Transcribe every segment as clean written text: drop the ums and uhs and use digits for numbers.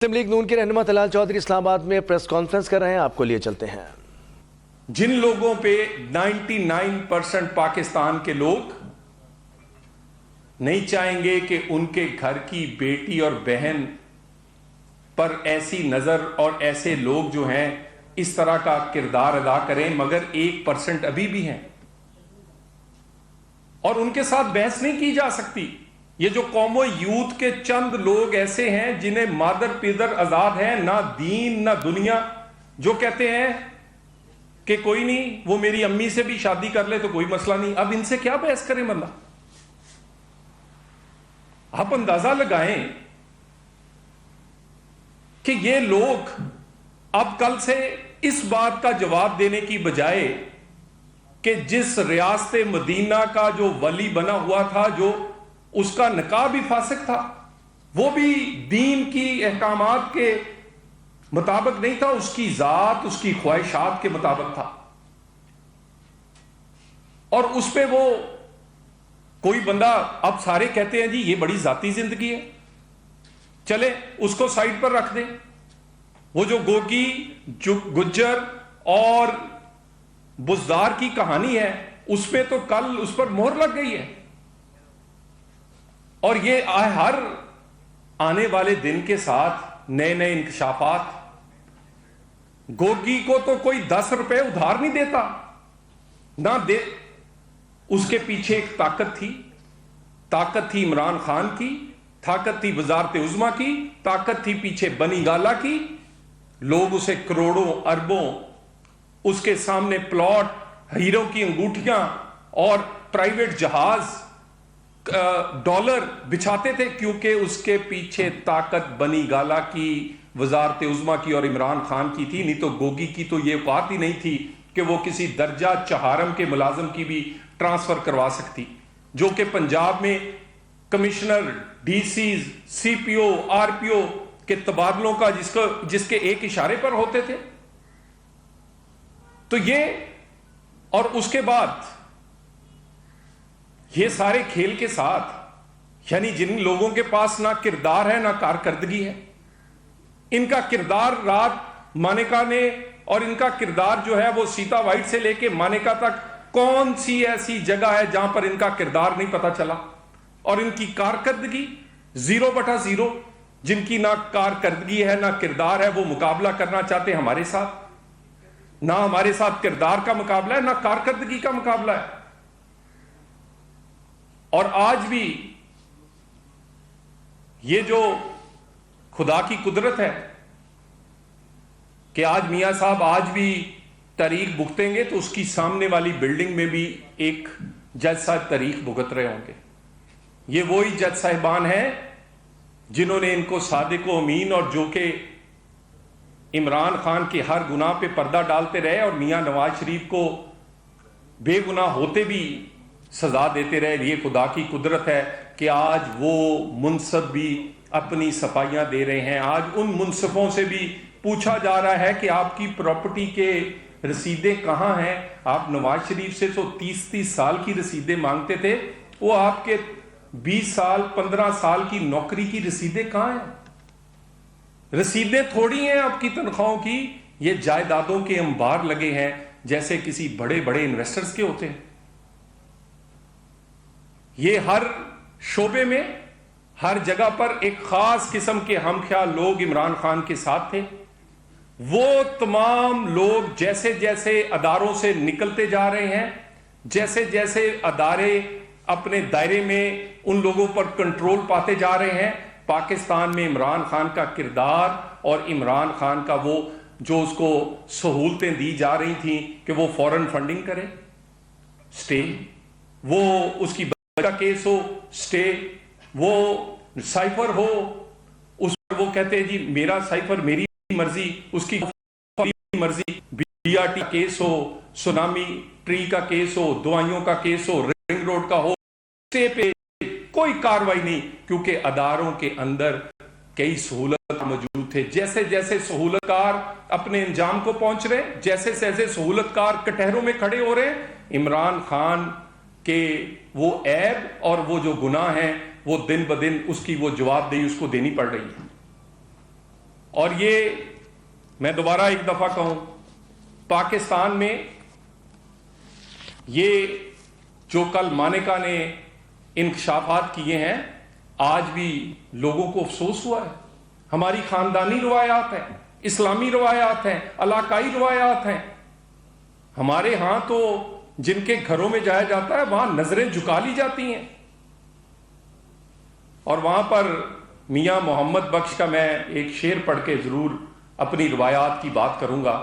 مسلم league نون کے رہنما طلال چودھری اسلام آباد میں پریس کانفرنس کر رہے ہیں، آپ کو لیے چلتے ہیں۔ جن لوگوں پہ 99% پاکستان کے لوگ نہیں چاہیں گے کہ ان کے گھر کی بیٹی اور بہن پر ایسی نظر اور ایسے لوگ جو ہیں اس طرح کا کردار ادا کریں، مگر 1% ابھی بھی ہیں اور ان کے ساتھ بحث نہیں کی جا سکتی۔ یہ جو قوم و یوتھ کے چند لوگ ایسے ہیں جنہیں مادر پیدر آزاد ہے، نہ دین نہ دنیا، جو کہتے ہیں کہ کوئی نہیں، وہ میری امی سے بھی شادی کر لے تو کوئی مسئلہ نہیں۔ اب ان سے کیا بحث کریں بندہ؟ آپ اندازہ لگائیں کہ یہ لوگ اب کل سے اس بات کا جواب دینے کی بجائے کہ جس ریاست مدینہ کا جو ولی بنا ہوا تھا، جو اس کا نکاح بھی فاسق تھا، وہ بھی دین کی احکامات کے مطابق نہیں تھا، اس کی ذات اس کی خواہشات کے مطابق تھا، اور اس پہ وہ کوئی بندہ، اب سارے کہتے ہیں جی یہ بڑی ذاتی زندگی ہے، چلے اس کو سائڈ پر رکھ دیں۔ وہ جو گوگی گجر اور بزدار کی کہانی ہے، اس پہ تو کل اس پر مہر لگ گئی ہے، اور یہ ہر آنے والے دن کے ساتھ نئے نئے انکشافات۔ گوگی کو تو کوئی 10 روپے ادھار نہیں دیتا، نہ دے، اس کے پیچھے ایک طاقت تھی عمران خان کی، طاقت تھی وزارت عظمیٰ کی، طاقت تھی پیچھے بنی گالا کی۔ لوگ اسے کروڑوں اربوں، اس کے سامنے پلاٹ، ہیروں کی انگوٹھیاں اور پرائیویٹ جہاز، ڈالر بچھاتے تھے، کیونکہ اس کے پیچھے طاقت بنی گالا کی، وزارت عظمیٰ کی اور عمران خان کی تھی۔ نہیں تو گوگی کی تو یہ اوقات ہی نہیں تھی کہ وہ کسی درجہ چہارم کے ملازم کی بھی ٹرانسفر کروا سکتی، جو کہ پنجاب میں کمشنر، ڈی سیز، سی پی او، آر پی او کے تبادلوں کا جس کے ایک اشارے پر ہوتے تھے۔ تو یہ، اور اس کے بعد یہ سارے کھیل کے ساتھ، یعنی جن لوگوں کے پاس نہ کردار ہے نہ کارکردگی ہے، ان کا کردار رات مانیکا نے، اور ان کا کردار جو ہے وہ سیتا وائٹ سے لے کے مانیکا تک کون سی ایسی جگہ ہے جہاں پر ان کا کردار نہیں پتا چلا، اور ان کی کارکردگی 0/0۔ جن کی نہ کارکردگی ہے نہ کردار ہے، وہ مقابلہ کرنا چاہتے ہیں ہمارے ساتھ، نہ ہمارے ساتھ کردار کا مقابلہ ہے نہ کارکردگی کا مقابلہ ہے۔ اور آج بھی یہ جو خدا کی قدرت ہے کہ آج میاں صاحب آج بھی تاریخ بھگتیں گے، تو اس کی سامنے والی بلڈنگ میں بھی ایک جج صاحب تاریخ بھگت رہے ہوں گے۔ یہ وہی جج صاحبان ہیں جنہوں نے ان کو صادق و امین، اور جو کہ عمران خان کے ہر گناہ پہ پردہ ڈالتے رہے اور میاں نواز شریف کو بے گناہ ہوتے بھی سزا دیتے رہے۔ یہ خدا کی قدرت ہے کہ آج وہ منصف بھی اپنی صفائیاں دے رہے ہیں۔ آج ان منصفوں سے بھی پوچھا جا رہا ہے کہ آپ کی پراپرٹی کے رسیدیں کہاں ہیں؟ آپ نواز شریف سے تو 30 سال کی رسیدیں مانگتے تھے، وہ آپ کے 20 سال 15 سال کی نوکری کی رسیدیں کہاں ہیں؟ رسیدیں تھوڑی ہیں آپ کی تنخواہوں کی، یہ جائیدادوں کے انبار لگے ہیں جیسے کسی بڑے بڑے انویسٹرز کے ہوتے ہیں۔ یہ ہر شعبے میں، ہر جگہ پر ایک خاص قسم کے ہم خیال لوگ عمران خان کے ساتھ تھے۔ وہ تمام لوگ جیسے جیسے اداروں سے نکلتے جا رہے ہیں، جیسے جیسے ادارے اپنے دائرے میں ان لوگوں پر کنٹرول پاتے جا رہے ہیں، پاکستان میں عمران خان کا کردار اور عمران خان کا وہ جو اس کو سہولتیں دی جا رہی تھیں کہ وہ فورن فنڈنگ کرے، سٹے، وہ اس کی کا کیس ہو سٹے، وہ سائفر ہو اس پر وہ کہتے ہیں جی میرا سائفر میری مرضی، اس کی مرضی، بی آر ٹی کیس ہو، سونامی ٹری کا کیس ہو، دوائیوں کا کیس ہو، رنگ روڈ کا ہو، سٹے پہ کوئی کاروائی نہیں، کیونکہ اداروں کے اندر کئی سہولت موجود تھے۔ جیسے جیسے سہولت کار اپنے انجام کو پہنچ رہے، جیسے جیسے سہولت کار کٹہروں میں کھڑے ہو رہے، عمران خان کہ وہ عیب اور وہ جو گناہ ہیں وہ دن بدن اس کی وہ جواب دہی اس کو دینی پڑ رہی ہے۔ اور یہ میں دوبارہ ایک دفعہ کہوں، پاکستان میں یہ جو کل مانیکا نے انکشافات کیے ہیں، آج بھی لوگوں کو افسوس ہوا ہے. ہماری خاندانی روایات ہیں، اسلامی روایات ہیں، علاقائی روایات ہیں. ہمارے ہاں تو جن کے گھروں میں جایا جاتا ہے وہاں نظریں جھکا لی جاتی ہیں. اور وہاں پر میاں محمد بخش کا میں ایک شعر پڑھ کے ضرور اپنی روایات کی بات کروں گا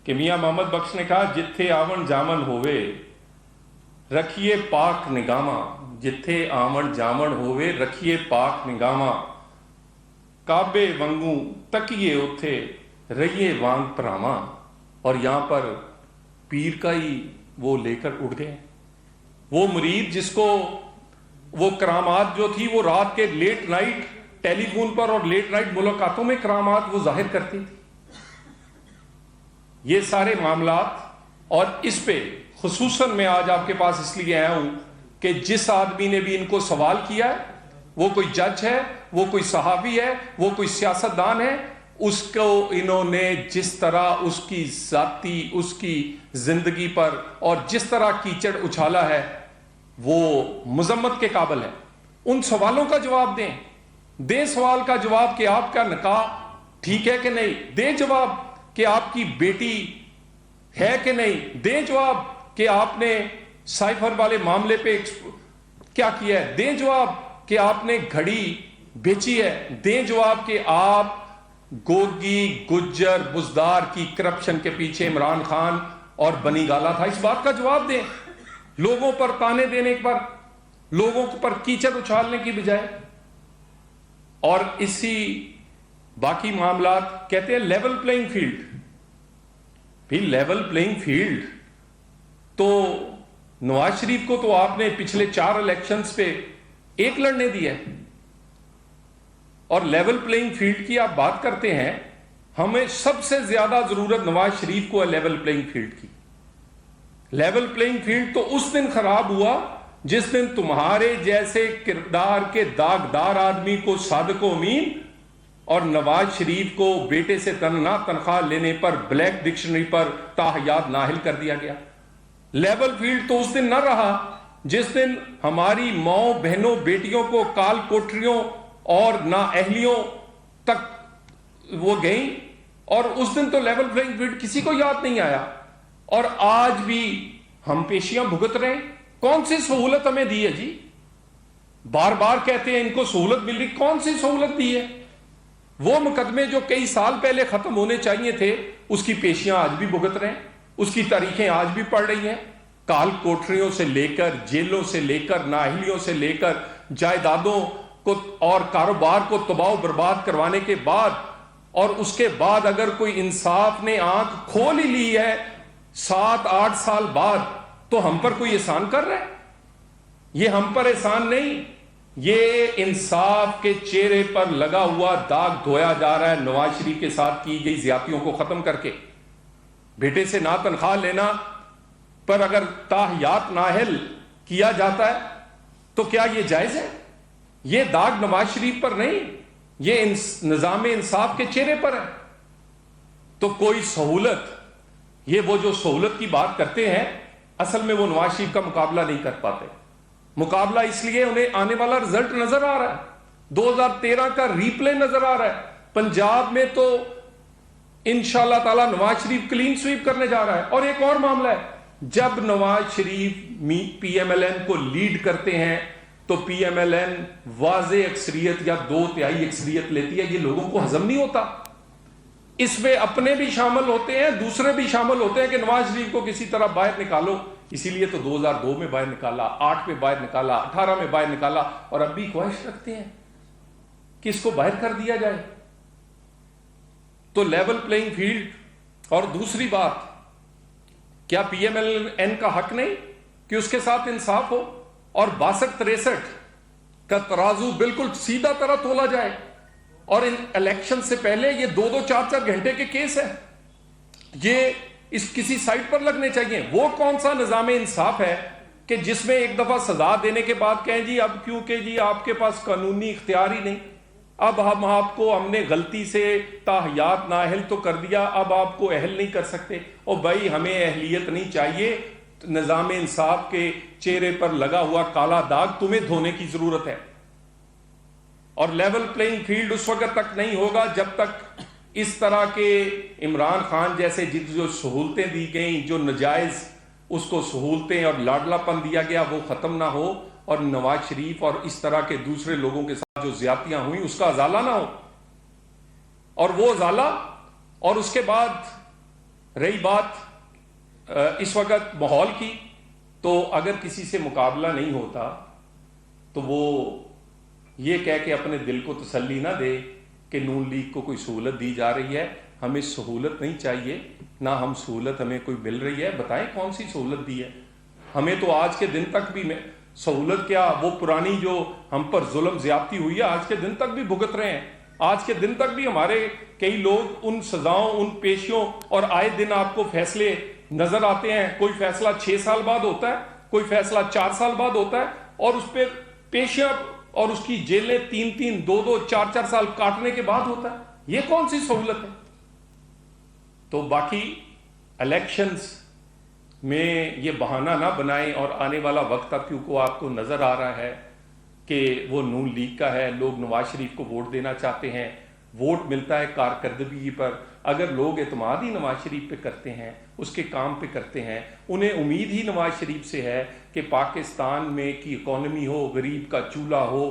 کہ میاں محمد بخش نے کہا، جتھے آون جامن ہوئے رکھیے پاک نگاہاں، جتھے آون جامن ہوئے رکھیے پاک نگاہاں، کعبے ونگوں تکیے اتھے رہیے وانگ پراواں. اور یہاں پر پیر کا ہی وہ لے کر اڑ گئے. وہ مرید جس کو وہ کرامات جو تھی وہ رات کے لیٹ نائٹ ٹیلی فون پر اور لیٹ نائٹ ملاقاتوں میں کرامات وہ ظاہر کرتی تھی. یہ سارے معاملات، اور اس پہ خصوصاً میں آج آپ کے پاس اس لیے آیا ہوں کہ جس آدمی نے بھی ان کو سوال کیا ہے، وہ کوئی جج ہے، وہ کوئی صحافی ہے، وہ کوئی سیاستدان ہے، اس کو انہوں نے جس طرح اس کی ذاتی، اس کی زندگی پر اور جس طرح کیچڑ اچھالا ہے وہ مذمت کے قابل ہے. ان سوالوں کا جواب دیں سوال کا جواب کہ آپ کا نکاح ٹھیک ہے کہ نہیں، دیں جواب کہ آپ کی بیٹی ہے کہ نہیں، دیں جواب کہ آپ نے سائفر والے معاملے پہ کیا کیا ہے، دیں جواب کہ آپ نے گھڑی بیچی ہے، دیں جواب کہ آپ گوگی گجر بزدار کی کرپشن کے پیچھے عمران خان اور بنی گالا تھا. اس بات کا جواب دیں. لوگوں پر تانے دینے پر، لوگوں پر کیچڑ اچھالنے کی بجائے. اور اسی باقی معاملات کہتے ہیں لیول پلئنگ فیلڈ. بھی لیول پلئنگ فیلڈ تو نواز شریف کو تو آپ نے پچھلے 4 الیکشنز پہ 1 لڑنے دیا ہے. اور لیول پلئنگ فیلڈ کی آپ بات کرتے ہیں، ہمیں سب سے زیادہ ضرورت نواز شریف کو ہے لیول پلئنگ فیلڈ کی. لیول پلئنگ فیلڈ تو اس دن خراب ہوا جس دن تمہارے جیسے کردار کے داغدار آدمی کو صادق و امین اور نواز شریف کو بیٹے سے تنخواہ لینے پر بلیک ڈکشنری پر تاحیات نااہل کر دیا گیا. لیول فیلڈ تو اس دن نہ رہا جس دن ہماری ماؤں بہنوں بیٹیوں کو کال کوٹریوں اور نااہلیوں تک وہ گئیں، اور اس دن تو لیول پلئنگ فیلڈ کسی کو یاد نہیں آیا. اور آج بھی ہم پیشیاں بھگت رہے ہیں. کون سی سہولت ہمیں دی ہے جی؟ بار بار کہتے ہیں ان کو سہولت مل رہی، کون سی سہولت دی ہے؟ وہ مقدمے جو کئی سال پہلے ختم ہونے چاہیے تھے اس کی پیشیاں آج بھی بھگت رہے ہیں، اس کی تاریخیں آج بھی پڑھ رہی ہیں. کال کوٹریوں سے لے کر، جیلوں سے لے کر، نااہلیوں سے لے کر، جائیدادوں کو اور کاروبار کو تباہ و برباد کروانے کے بعد، اور اس کے بعد اگر کوئی انصاف نے آنکھ کھول ہی لی ہے 7-8 سال بعد، تو ہم پر کوئی احسان کر رہا ہے؟ یہ ہم پر احسان نہیں، یہ انصاف کے چہرے پر لگا ہوا داغ دھویا جا رہا ہے نواز شریف کے ساتھ کی گئی زیادتیوں کو ختم کر کے. بیٹے سے نہ تنخواہ لینا پر اگر تاحیات نااہل کیا جاتا ہے تو کیا یہ جائز ہے؟ یہ داغ نواز شریف پر نہیں، یہ نظام انصاف کے چہرے پر ہے. تو کوئی سہولت، یہ وہ جو سہولت کی بات کرتے ہیں اصل میں وہ نواز شریف کا مقابلہ نہیں کر پاتے. مقابلہ اس لیے انہیں آنے والا رزلٹ نظر آ رہا ہے، 2013 کا ری پلے نظر آ رہا ہے. پنجاب میں تو انشاءاللہ تعالی نواز شریف کلین سویپ کرنے جا رہا ہے. اور ایک اور معاملہ ہے، جب Nawaz Sharif P M L N کو لیڈ کرتے ہیں تو پی ایم ایل این واضح اکثریت یا 2/3 اکثریت لیتی ہے. یہ لوگوں کو ہضم نہیں ہوتا. اس میں اپنے بھی شامل ہوتے ہیں، دوسرے بھی شامل ہوتے ہیں کہ نواز شریف کو کسی طرح باہر نکالو. اسی لیے تو 2002 میں باہر نکالا، 8 میں باہر نکالا، 18 میں باہر نکالا، اور اب بھی خواہش رکھتے ہیں کہ اس کو باہر کر دیا جائے. تو لیول پلئنگ فیلڈ. اور دوسری بات، کیا پی ایم ایل این کا حق نہیں کہ اس کے ساتھ انصاف ہو اور 62-63 کا ترازو بالکل سیدھا طرح تولا جائے؟ اور ان الیکشن سے پہلے یہ 2-2 4-4 گھنٹے کے کیس ہے، یہ اس کسی سائٹ پر لگنے چاہیے. وہ کون سا نظام انصاف ہے کہ جس میں ایک دفعہ سزا دینے کے بعد کہیں جی اب کیونکہ جی آپ کے پاس قانونی اختیار ہی نہیں. اب ہم نے غلطی سے تاحیات نااہل تو کر دیا، اب آپ کو اہل نہیں کر سکتے؟ اور بھائی ہمیں اہلیت نہیں چاہیے، نظام انصاف کے چہرے پر لگا ہوا کالا داغ تمہیں دھونے کی ضرورت ہے. اور لیول پلینگ فیلڈ اس وقت تک نہیں ہوگا جب تک اس طرح کے عمران خان جیسے جو سہولتیں دی گئیں، جو نجائز اس کو سہولتیں اور لاڈلا پن دیا گیا وہ ختم نہ ہو، اور نواز شریف اور اس طرح کے دوسرے لوگوں کے ساتھ جو زیادتیاں ہوئیں اس کا ازالہ نہ ہو. اور وہ ازالہ، اور اس کے بعد رہی بات اس وقت ماحول کی، تو اگر کسی سے مقابلہ نہیں ہوتا تو وہ یہ کہہ کے اپنے دل کو تسلی نہ دے کہ نون لیگ کو کوئی سہولت دی جا رہی ہے. ہمیں سہولت نہیں چاہیے، نہ ہم سہولت ہمیں کوئی مل رہی ہے. بتائیں کون سی سہولت دی ہے ہمیں؟ تو آج کے دن تک بھی سہولت کیا، وہ پرانی جو ہم پر ظلم زیادتی ہوئی ہے آج کے دن تک بھی بھگت رہے ہیں. آج کے دن تک بھی ہمارے کئی لوگ ان سزاؤں، ان پیشیوں، اور آئے دن آپ کو فیصلے نظر آتے ہیں. کوئی فیصلہ 6 سال بعد ہوتا ہے، کوئی فیصلہ 4 سال بعد ہوتا ہے، اور اس پہ پیشیاں اور اس کی جیلیں 3-3 2-2 4-4 سال کاٹنے کے بعد ہوتا ہے. یہ کون سی سہولت ہے؟ تو باقی الیکشنز میں یہ بہانہ نہ بنائیں. اور آنے والا وقت اب کیونکہ آپ کو نظر آ رہا ہے کہ وہ نون لیگ کا ہے، لوگ نواز شریف کو ووٹ دینا چاہتے ہیں، ووٹ ملتا ہے کارکردگی پر. اگر لوگ اعتماد ہی نواز شریف پہ کرتے ہیں، اس کے کام پہ کرتے ہیں، انہیں امید ہی نواز شریف سے ہے کہ پاکستان میں کی اکانومی ہو، غریب کا چولہا ہو،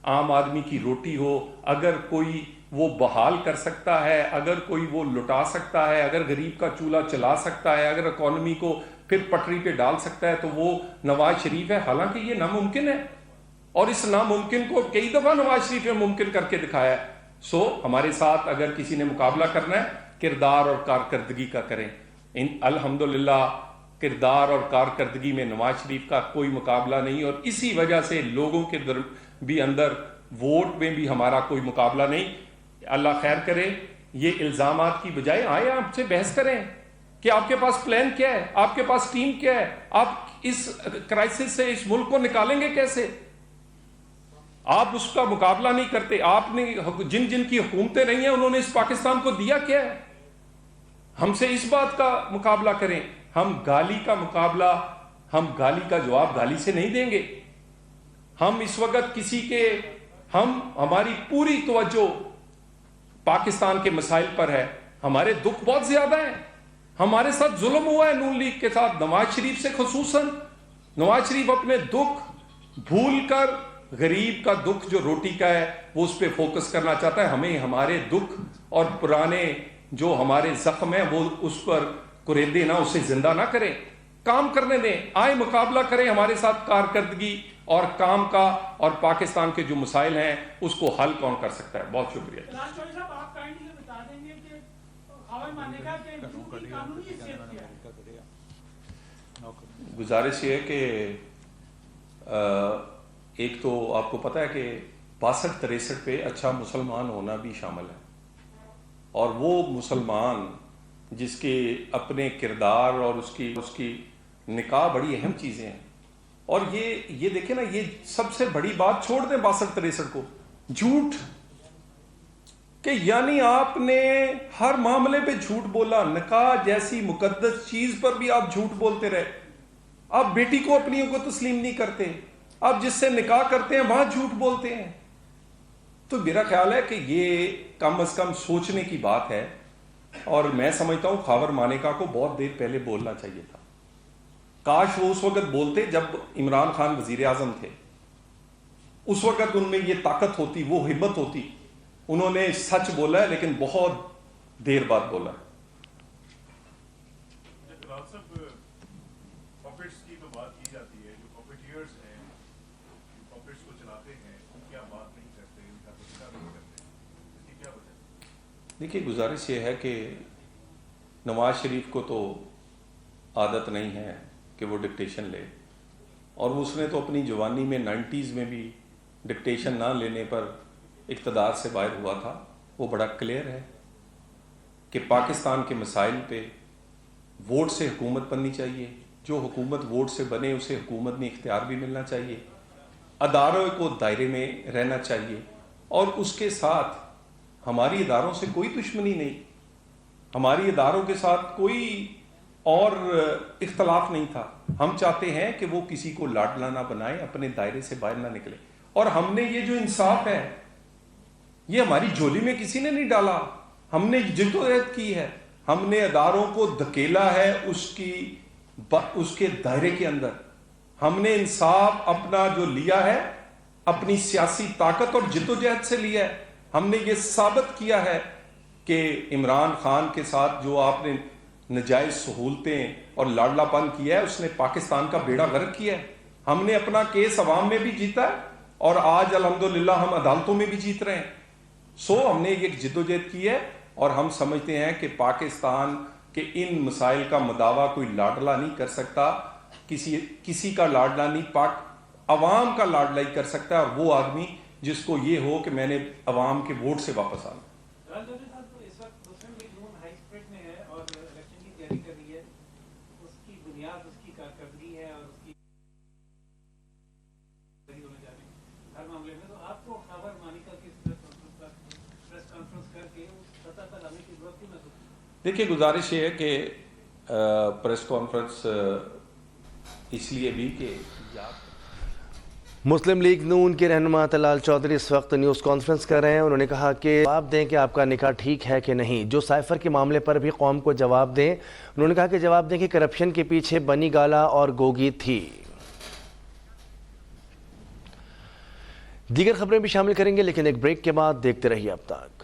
عام آدمی کی روٹی ہو، اگر کوئی وہ بحال کر سکتا ہے، اگر کوئی وہ لٹا سکتا ہے، اگر غریب کا چولہا چلا سکتا ہے، اگر اکانومی کو پھر پٹری پہ ڈال سکتا ہے، تو وہ نواز شریف ہے. حالانکہ یہ ناممکن ہے، اور اس ناممکن کو کئی دفعہ نواز شریف نے ممکن کر کے دکھایا ہے. سو ہمارے ساتھ اگر کسی نے مقابلہ کرنا ہے، کردار اور کارکردگی کا کریں. الحمدللہ کردار اور کارکردگی میں نواز شریف کا کوئی مقابلہ نہیں، اور اسی وجہ سے لوگوں کے بھی اندر ووٹ میں بھی ہمارا کوئی مقابلہ نہیں. اللہ خیر کرے. یہ الزامات کی بجائے آئے آپ سے بحث کریں کہ آپ کے پاس پلان کیا ہے، آپ کے پاس ٹیم کیا ہے، آپ اس کرائسس سے اس ملک کو نکالیں گے کیسے؟ آپ اس کا مقابلہ نہیں کرتے. آپ نے جن جن کی حکومتیں رہی ہیں انہوں نے اس پاکستان کو دیا کیا ہے؟ ہم سے اس بات کا مقابلہ کریں. ہم گالی کا مقابلہ، ہم گالی کا جواب گالی سے نہیں دیں گے. ہم اس وقت کسی کے ہماری پوری توجہ پاکستان کے مسائل پر ہے. ہمارے دکھ بہت زیادہ ہیں. ہمارے ساتھ ظلم ہوا ہے نون لیگ کے ساتھ، نواز شریف سے خصوصاً. نواز شریف اپنے دکھ بھول کر غریب کا دکھ جو روٹی کا ہے وہ اس پہ فوکس کرنا چاہتا ہے. ہمیں ہمارے دکھ اور پرانے جو ہمارے زخم ہیں وہ اس پر کریدے نہ، اسے زندہ نہ کریں. کام کرنے دیں. آئے مقابلہ کریں ہمارے ساتھ کارکردگی اور کام کا، اور پاکستان کے جو مسائل ہیں اس کو حل کون کر سکتا ہے. بہت شکریہ. گزارش یہ ہے کہ ایک تو آپ کو پتہ ہے کہ 62-63 پہ اچھا مسلمان ہونا بھی شامل ہے، اور وہ مسلمان جس کے اپنے کردار اور اس کی نکاح بڑی اہم چیزیں ہیں. اور یہ دیکھیں نا، یہ سب سے بڑی بات چھوڑ دیں 62-63 کو، جھوٹ، کہ یعنی آپ نے ہر معاملے پہ جھوٹ بولا. نکاح جیسی مقدس چیز پر بھی آپ جھوٹ بولتے رہے. آپ بیٹی کو اپنی کو تسلیم نہیں کرتے، آپ جس سے نکاح کرتے ہیں وہاں جھوٹ بولتے ہیں. تو میرا خیال ہے کہ یہ کم از کم سوچنے کی بات ہے. اور میں سمجھتا ہوں خاور مانیکا کو بہت دیر پہلے بولنا چاہیے تھا. کاش وہ اس وقت بولتے جب عمران خان وزیر اعظم تھے. اس وقت ان میں یہ طاقت ہوتی، وہ ہمت ہوتی. انہوں نے سچ بولا ہے لیکن بہت دیر بعد بولا ہے. کی تو بات کی جاتی ہے، جو پپیٹیئرز ہیں، پپیٹس کو چلاتے ہیں، ان کی آپ بات نہیں کرتے، ان کا تذکرہ نہیں کرتے، اس کی کیا وجہ؟ دیکھیے گزارش یہ ہے کہ نواز شریف کو تو عادت نہیں ہے کہ وہ ڈکٹیشن لے، اور اس نے تو اپنی جوانی میں 90s میں بھی ڈکٹیشن نہ لینے پر اقتدار سے باہر ہوا تھا. وہ بڑا کلیئر ہے کہ پاکستان کے مسائل پہ ووٹ سے حکومت بننی چاہیے. جو حکومت ووٹ سے بنے اسے حکومت میں اختیار بھی ملنا چاہیے. اداروں کو دائرے میں رہنا چاہیے. اور اس کے ساتھ ہماری اداروں سے کوئی دشمنی نہیں، ہماری اداروں کے ساتھ کوئی اور اختلاف نہیں تھا. ہم چاہتے ہیں کہ وہ کسی کو لاڈلا نہ بنائے، اپنے دائرے سے باہر نہ نکلے. اور ہم نے یہ جو انصاف ہے یہ ہماری جھولی میں کسی نے نہیں ڈالا، ہم نے جدوجہد کی ہے، ہم نے اداروں کو دھکیلا ہے اس کے دائرے کے اندر. ہم نے انصاف اپنا جو لیا ہے اپنی سیاسی طاقت اور جدوجہد سے لیا ہے. ہم نے یہ ثابت کیا ہے کہ عمران خان کے ساتھ جو آپ نے نجائز سہولتیں اور لاڈلا پن کیا ہے اس نے پاکستان کا بیڑا غرق کیا ہے. ہم نے اپنا کیس عوام میں بھی جیتا ہے اور آج الحمدللہ ہم عدالتوں میں بھی جیت رہے ہیں. ہم نے ایک جدوجہد کی ہے اور ہم سمجھتے ہیں کہ پاکستان کے ان مسائل کا مداوع کوئی لاڈلا نہیں کر سکتا، کسی کا لاڈلا نہیں، پاک عوام کا لاڈلا ہی کر سکتا ہے، اور وہ آدمی جس کو یہ ہو کہ میں نے عوام کے ووٹ سے واپس آنا. اس وقت مسلم لیگ نون ہائی اسپرٹ میں ہے اور الیکشن کی تیاری کر رہی ہے. اس کی بنیاد اس کی کارکردگی ہے اور اس کی ہونے جا رہی ہے ہر معاملے میں. تو آپ کو خبر مانیکا کی پریس کانفرنس کر کے اس سطح پر لانے کی ضرورت کیوں محسوس کی؟ دیکھیے گزارش یہ ہے کہ پریس کانفرنس اس لیے بھی کہ مسلم لیگ نون کے رہنما طلال چودھری اس وقت نیوز کانفرنس کر رہے ہیں. انہوں نے کہا کہ جواب دیں کہ آپ کا نکاح ٹھیک ہے کہ نہیں. جو سائفر کے معاملے پر بھی قوم کو جواب دیں. انہوں نے کہا کہ جواب دیں کہ کرپشن کے پیچھے بنی گالا اور گوگی تھی. دیگر خبریں بھی شامل کریں گے لیکن ایک بریک کے بعد. دیکھتے رہیے اب تک.